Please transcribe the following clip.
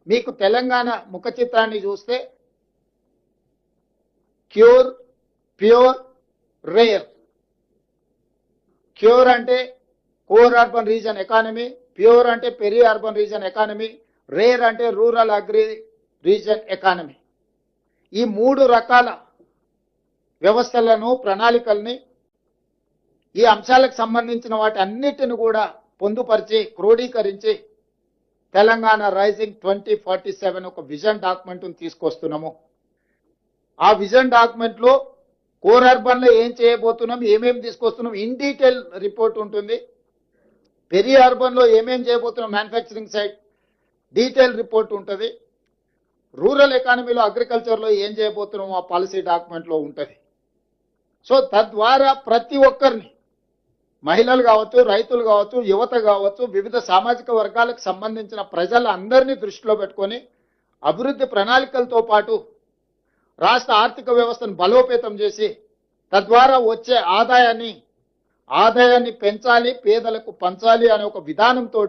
మీకు తెలంగాణ ముఖ చిత్రాన్ని చూస్తే క్యూర్, ప్యూర్, రేర్. క్యూర్ అంటే core urban region economy, pure అంటే peri urban region economy, rare అంటే రూరల్ అగ్రి రీజన్ ఎకానమీ. ఈ 3 రకాల వ్యవస్థలను, ప్రణాళికల్ని, ఈ అంశాలకు సంబంధించిన వాటి అన్నిటిని కూడా పొందుపరిచి క్రోడీకరించి తెలంగాణ రైజింగ్ 2047 ఒక విజన్ డాక్యుమెంట్ను తీసుకొస్తున్నాము. ఆ విజన్ డాక్యుమెంట్ లో కోర్ అర్బన్ లో ఏం చేయబోతున్నాం, ఏమేమి తీసుకొస్తున్నాం, ఇన్ డీటెయిల్ రిపోర్ట్ ఉంటుంది. పెరి అర్బన్ లో ఏమేం చేయబోతున్నాం, మ్యానుఫ్యాక్చరింగ్ సైడ్ డీటెయిల్ రిపోర్ట్ ఉంటుంది. రూరల్ ఎకానమీలో, అగ్రికల్చర్ లో ఏం చేయబోతున్నాం ఆ పాలసీ డాక్యుమెంట్ లో ఉంటుంది. సో తద్వారా ప్రతి ఒక్కరిని, మహిళలు కావచ్చు, రైతులు కావచ్చు, యువత కావచ్చు, వివిధ సామాజిక వర్గాలకు సంబంధించిన ప్రజలందరినీ దృష్టిలో పెట్టుకొని అభివృద్ధి ప్రణాళికలతో పాటు రాష్ట్ర ఆర్థిక వ్యవస్థను బలోపేతం చేసి తద్వారా వచ్చే ఆదాయాన్ని పెంచాలి, పేదలకు పంచాలి అనే ఒక విధానంతో